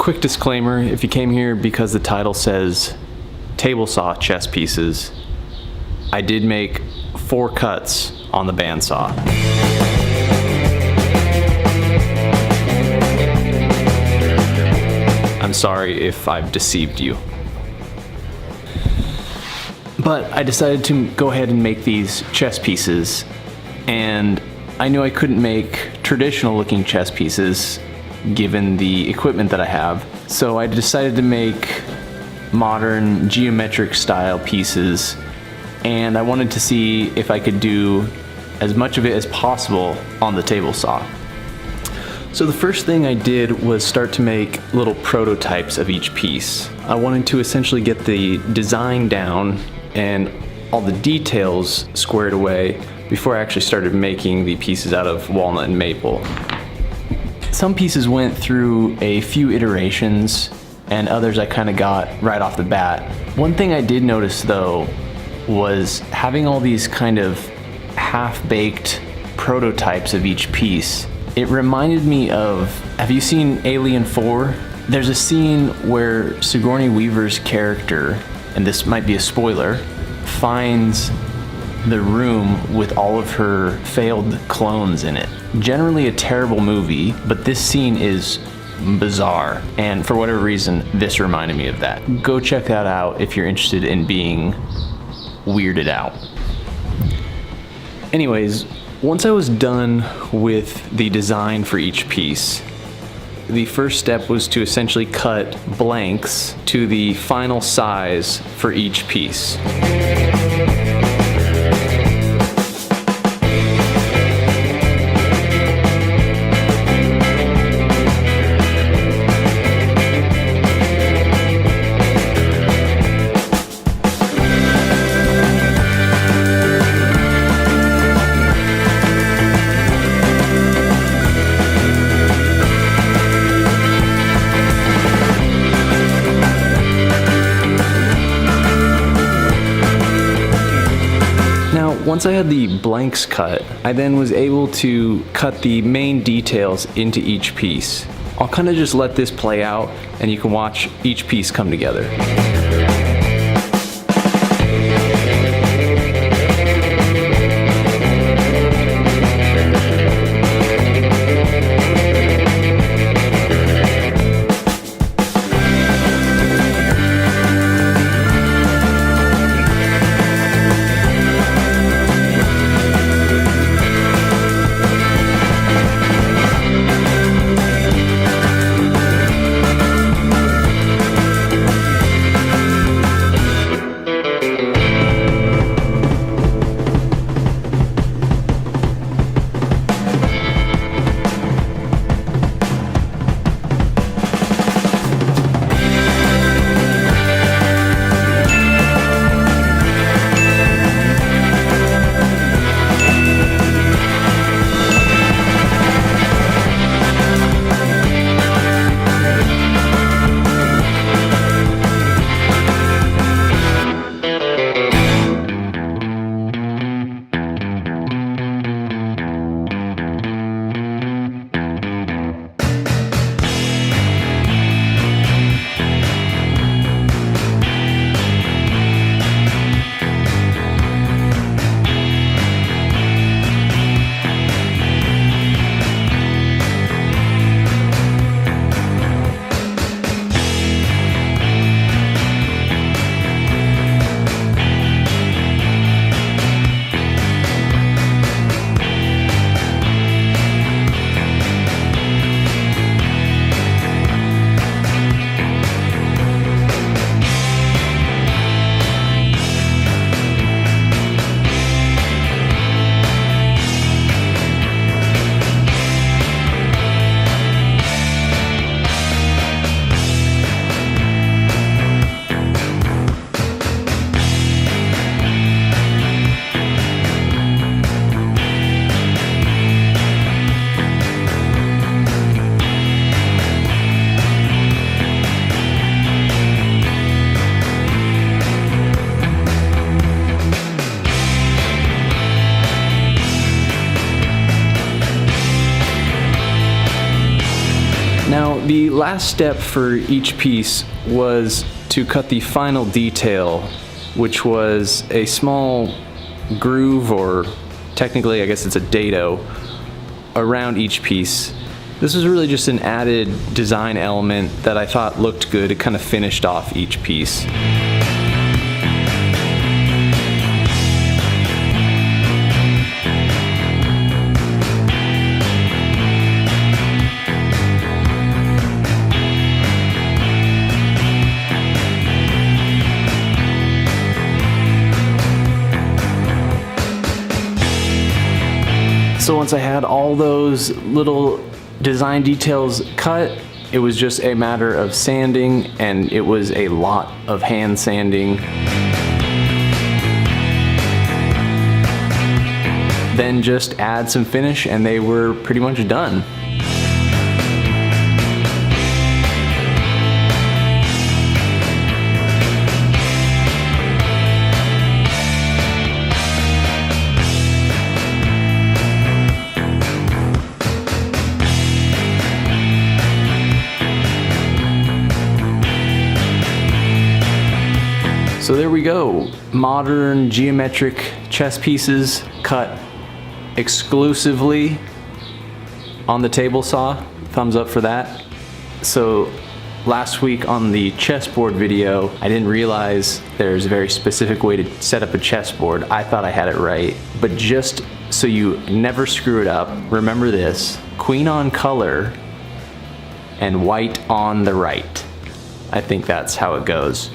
Quick disclaimer, if you came here because the title says table saw chess pieces, I did make 4 cuts on the bandsaw. I'm sorry if I've deceived you. But I decided to go ahead and make these chess pieces, and I knew I couldn't make traditional looking chess pieces given the equipment that I have. So I decided to make modern geometric style pieces, and I wanted to see if I could do as much of it as possible on the table saw. So the first thing I did was start to make little prototypes of each piece. I wanted to essentially get the design down and all the details squared away before I actually started making the pieces out of walnut and maple. Some pieces went through a few iterations, and others I kind of got right off the bat. One thing I did notice though was having all these kind of half-baked prototypes of each piece. It reminded me of, have you seen Alien 4? There's a scene where Sigourney Weaver's character, and this might be a spoiler, finds the room with all of her failed clones in it. Generally a terrible movie, but this scene is bizarre, and for whatever reason, this reminded me of that. Go check that out if you're interested in being weirded out. Anyways, once I was done with the design for each piece, the first step was to essentially cut blanks to the final size for each piece. Once I had the blanks cut, I then was able to cut the main details into each piece. I'll kind of just let this play out, and you can watch each piece come together. Now, the last step for each piece was to cut the final detail, which was a small groove, or technically I guess it's a dado, around each piece. This was really just an added design element that I thought looked good. It kind of finished off each piece. So once I had all those little design details cut, it was just a matter of sanding, and it was a lot of hand sanding. Then just add some finish and they were pretty much done. So there we go, modern geometric chess pieces cut exclusively on the table saw. Thumbs up for that. So last week on the chessboard video, I didn't realize there's a very specific way to set up a chessboard. I thought I had it right, but just so you never screw it up, remember this: queen on color and white on the right. I think that's how it goes.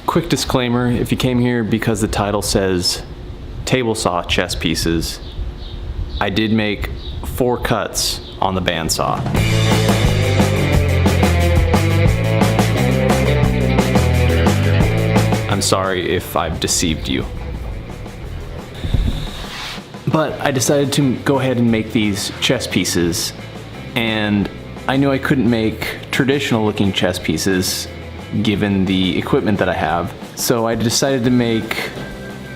Quick disclaimer, if you came here because the title says table saw chess pieces, I did make 4 cuts on the bandsaw. I'm sorry if I've deceived you. But I decided to go ahead and make these chess pieces, and I knew I couldn't make traditional looking chess pieces given the equipment that I have. So I decided to make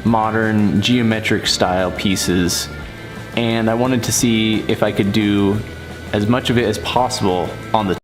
modern geometric style pieces, and I wanted to see if I could do as much of it as possible on the